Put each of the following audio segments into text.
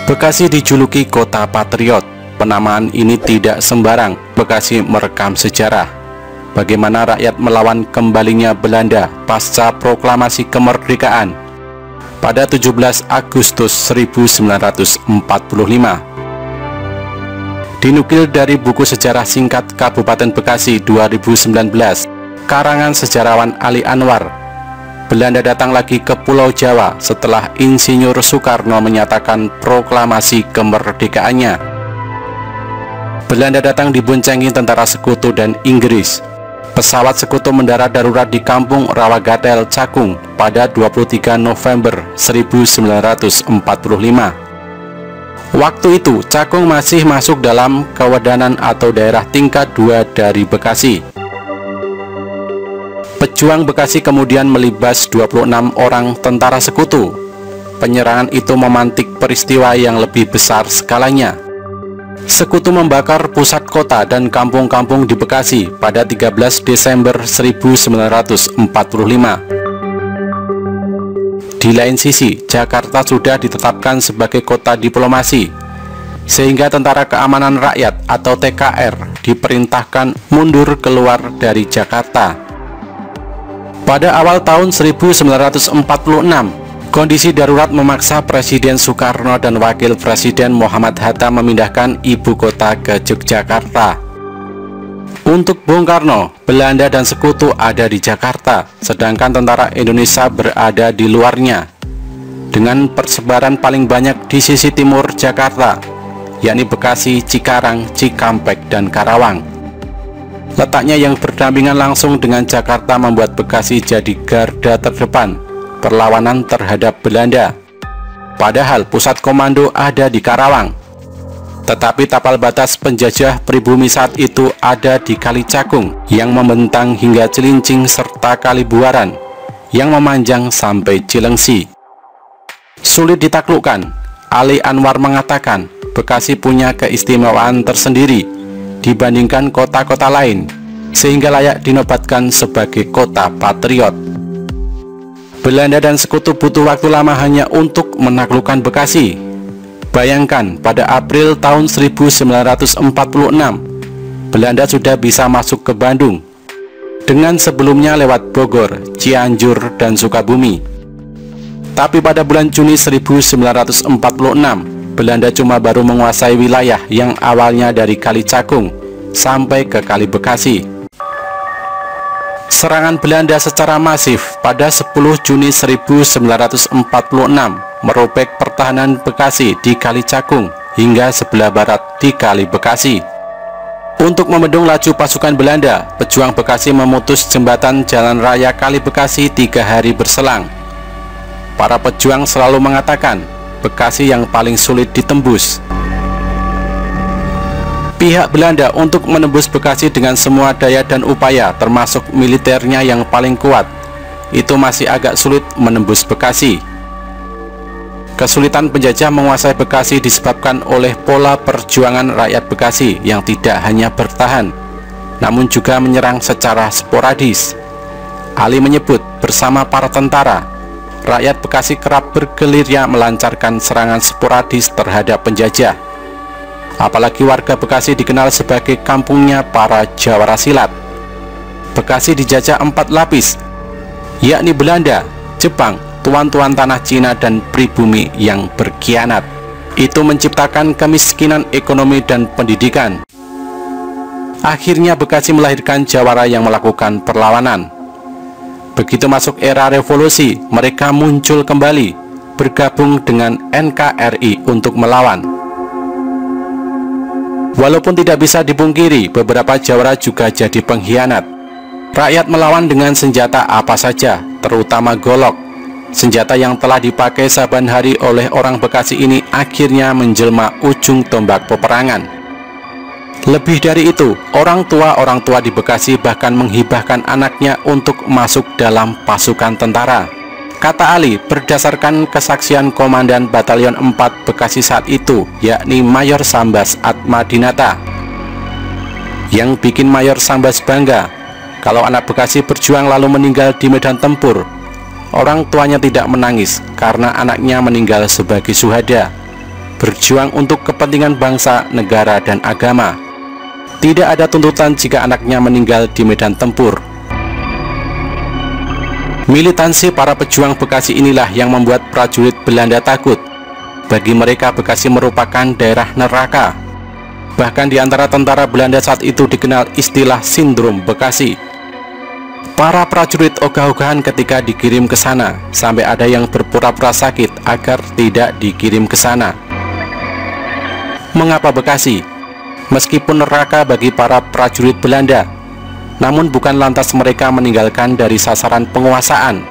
Bekasi dijuluki kota patriot. Penamaan ini tidak sembarang. Bekasi merekam sejarah bagaimana rakyat melawan kembalinya Belanda pasca proklamasi kemerdekaan pada 17 Agustus 1945. Dinukil dari buku sejarah singkat Kabupaten Bekasi 2019, karangan sejarawan Ali Anwar, Belanda datang lagi ke Pulau Jawa setelah Insinyur Soekarno menyatakan proklamasi kemerdekaannya. Belanda datang diboncengi tentara sekutu dan Inggris. Pesawat sekutu mendarat darurat di Kampung Rawagatel, Cakung pada 23 November 1945. Waktu itu, Cakung masih masuk dalam kewedanan atau daerah tingkat 2 dari Bekasi. Pejuang Bekasi kemudian melibas 26 orang tentara sekutu. Penyerangan itu memantik peristiwa yang lebih besar skalanya. Sekutu membakar pusat kota dan kampung-kampung di Bekasi pada 13 Desember 1945. Di lain sisi, Jakarta sudah ditetapkan sebagai kota diplomasi, sehingga Tentara Keamanan Rakyat atau TKR diperintahkan mundur keluar dari Jakarta. Pada awal tahun 1946, kondisi darurat memaksa Presiden Soekarno dan Wakil Presiden Muhammad Hatta memindahkan ibu kota ke Yogyakarta. Untuk Bung Karno, Belanda dan sekutu ada di Jakarta, sedangkan tentara Indonesia berada di luarnya, dengan persebaran paling banyak di sisi timur Jakarta, yakni Bekasi, Cikarang, Cikampek, dan Karawang. Letaknya yang berdampingan langsung dengan Jakarta membuat Bekasi jadi garda terdepan perlawanan terhadap Belanda. Padahal pusat komando ada di Karawang. Tetapi tapal batas penjajah pribumi saat itu ada di Kali Cakung yang membentang hingga Cilincing serta Kali Buaran yang memanjang sampai Cilengsi. Sulit ditaklukkan. Ali Anwar mengatakan Bekasi punya keistimewaan tersendiri dibandingkan kota-kota lain, sehingga layak dinobatkan sebagai kota patriot. Belanda dan sekutu butuh waktu lama hanya untuk menaklukkan Bekasi. Bayangkan, pada April tahun 1946, Belanda sudah bisa masuk ke Bandung, dengan sebelumnya lewat Bogor, Cianjur, dan Sukabumi. Tapi pada bulan Juni 1946, Belanda cuma baru menguasai wilayah yang awalnya dari Kali Cakung sampai ke Kali Bekasi. Serangan Belanda secara masif pada 10 Juni 1946 merobek pertahanan Bekasi di Kali Cakung hingga sebelah barat di Kali Bekasi. Untuk membendung laju pasukan Belanda, pejuang Bekasi memutus jembatan jalan raya Kali Bekasi 3 hari berselang. Para pejuang selalu mengatakan Bekasi yang paling sulit ditembus. Pihak Belanda untuk menembus Bekasi dengan semua daya dan upaya, termasuk militernya yang paling kuat, itu masih agak sulit menembus Bekasi. Kesulitan penjajah menguasai Bekasi disebabkan oleh pola perjuangan rakyat Bekasi yang tidak hanya bertahan, namun juga menyerang secara sporadis. Ali menyebut bersama para tentara, rakyat Bekasi kerap bergerilya melancarkan serangan sporadis terhadap penjajah. Apalagi warga Bekasi dikenal sebagai kampungnya para jawara silat. Bekasi dijajah 4 lapis, yakni Belanda, Jepang, tuan-tuan tanah Cina, dan pribumi yang berkhianat. Itu menciptakan kemiskinan ekonomi dan pendidikan. Akhirnya Bekasi melahirkan jawara yang melakukan perlawanan. Begitu masuk era revolusi, mereka muncul kembali, bergabung dengan NKRI untuk melawan. Walaupun tidak bisa dipungkiri, beberapa jawara juga jadi pengkhianat. Rakyat melawan dengan senjata apa saja, terutama golok. Senjata yang telah dipakai saban hari oleh orang Bekasi ini akhirnya menjelma ujung tombak peperangan. Lebih dari itu, orang tua di Bekasi bahkan menghibahkan anaknya untuk masuk dalam pasukan tentara. Kata Ali, berdasarkan kesaksian Komandan Batalion 4 Bekasi saat itu, yakni Mayor Sambas Atmadinata. Yang bikin Mayor Sambas bangga, kalau anak Bekasi berjuang lalu meninggal di medan tempur, orang tuanya tidak menangis karena anaknya meninggal sebagai syuhada. berjuang untuk kepentingan bangsa, negara, dan agama. Tidak ada tuntutan jika anaknya meninggal di medan tempur. Militansi para pejuang Bekasi inilah yang membuat prajurit Belanda takut. Bagi mereka, Bekasi merupakan daerah neraka. Bahkan di antara tentara Belanda saat itu dikenal istilah sindrom Bekasi. Para prajurit ogah-ogahan ketika dikirim ke sana, sampai ada yang berpura-pura sakit agar tidak dikirim ke sana. Mengapa Bekasi? Meskipun neraka bagi para prajurit Belanda, namun bukan lantas mereka meninggalkan dari sasaran penguasaan.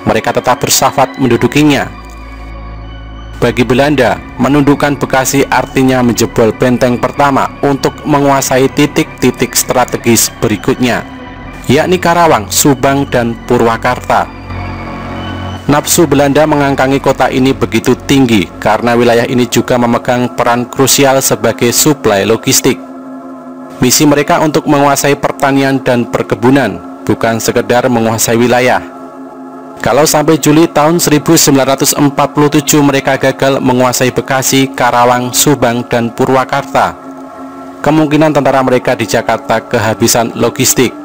Mereka tetap bersafat mendudukinya. Bagi Belanda, menundukkan Bekasi artinya menjebol benteng pertama untuk menguasai titik-titik strategis berikutnya, yakni Karawang, Subang, dan Purwakarta. Nafsu Belanda mengangkangi kota ini begitu tinggi karena wilayah ini juga memegang peran krusial sebagai suplai logistik. Misi mereka untuk menguasai pertanian dan perkebunan, bukan sekedar menguasai wilayah. Kalau sampai Juli tahun 1947 mereka gagal menguasai Bekasi, Karawang, Subang, dan Purwakarta, kemungkinan tentara mereka di Jakarta kehabisan logistik.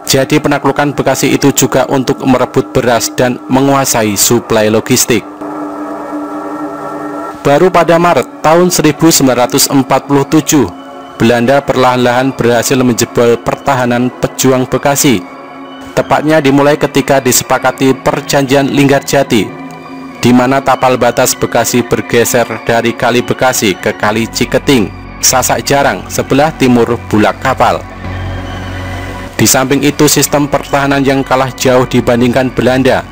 Jadi penaklukan Bekasi itu juga untuk merebut beras dan menguasai suplai logistik. Baru pada Maret tahun 1947, Belanda perlahan-lahan berhasil menjebol pertahanan pejuang Bekasi. Tepatnya dimulai ketika disepakati Perjanjian Linggarjati, di mana tapal batas Bekasi bergeser dari Kali Bekasi ke Kali Ciketing, Sasak Jarang, sebelah timur Bulak Kapal. Di samping itu, sistem pertahanan yang kalah jauh dibandingkan Belanda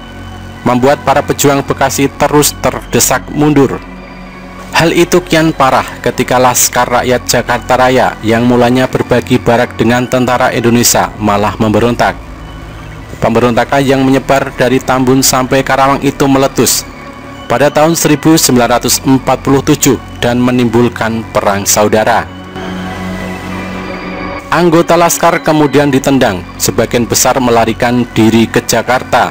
membuat para pejuang Bekasi terus terdesak mundur. Hal itu kian parah ketika Laskar Rakyat Jakarta Raya yang mulanya berbagi barak dengan tentara Indonesia malah memberontak. Pemberontakan yang menyebar dari Tambun sampai Karawang itu meletus pada tahun 1947 dan menimbulkan perang saudara. Anggota Laskar kemudian ditendang, sebagian besar melarikan diri ke Jakarta.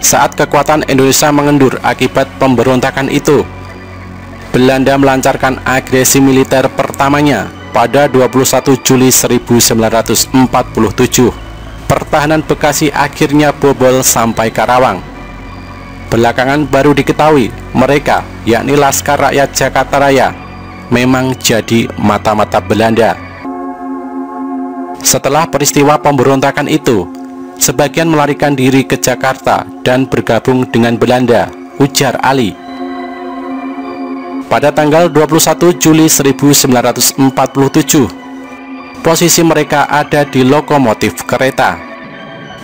Saat kekuatan Indonesia mengendur akibat pemberontakan itu, Belanda melancarkan agresi militer pertamanya pada 21 Juli 1947. Pertahanan Bekasi akhirnya bobol sampai Karawang. Belakangan baru diketahui mereka, yakni Laskar Rakyat Jakarta Raya, memang jadi mata-mata Belanda. Setelah peristiwa pemberontakan itu, sebagian melarikan diri ke Jakarta dan bergabung dengan Belanda, ujar Ali. Pada tanggal 21 Juli 1947, posisi mereka ada di lokomotif kereta.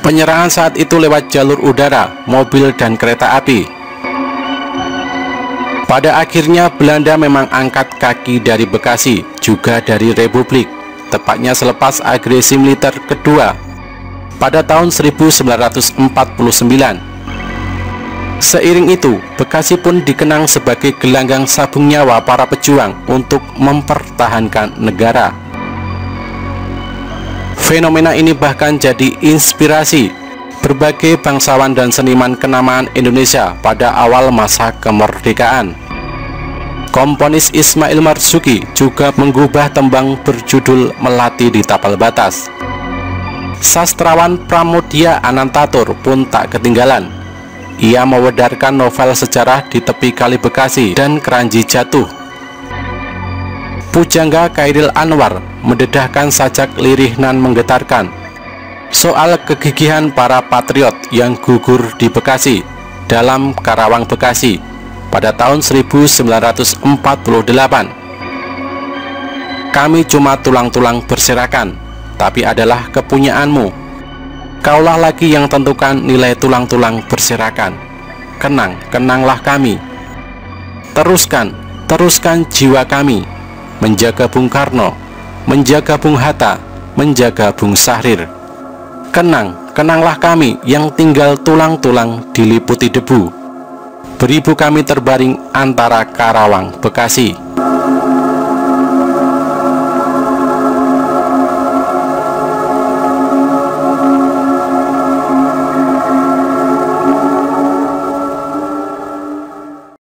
Penyerangan saat itu lewat jalur udara, mobil, dan kereta api. Pada akhirnya Belanda memang angkat kaki dari Bekasi, juga dari Republik, tepatnya selepas agresi militer kedua pada tahun 1949. Seiring itu, Bekasi pun dikenang sebagai gelanggang sabung nyawa para pejuang untuk mempertahankan negara. Fenomena ini bahkan jadi inspirasi berbagai bangsawan dan seniman kenamaan Indonesia pada awal masa kemerdekaan. Komponis Ismail Marzuki juga menggubah tembang berjudul Melati di Tapal Batas. Sastrawan Pramoedya Anantatur pun tak ketinggalan. Ia mewedarkan novel sejarah di tepi Kali Bekasi dan Keranji Jatuh. Pujangga Khairil Anwar mendedahkan sajak lirih nan menggetarkan soal kegigihan para patriot yang gugur di Bekasi dalam Karawang Bekasi pada tahun 1948. Kami cuma tulang-tulang berserakan, tapi adalah kepunyaanmu. Kaulah lagi yang tentukan nilai tulang-tulang berserakan. Kenang, kenanglah kami. Teruskan, teruskan jiwa kami, menjaga Bung Karno, menjaga Bung Hatta, menjaga Bung Sahrir. Kenang, kenanglah kami yang tinggal tulang-tulang diliputi debu. Beribu kami terbaring antara Karawang Bekasi.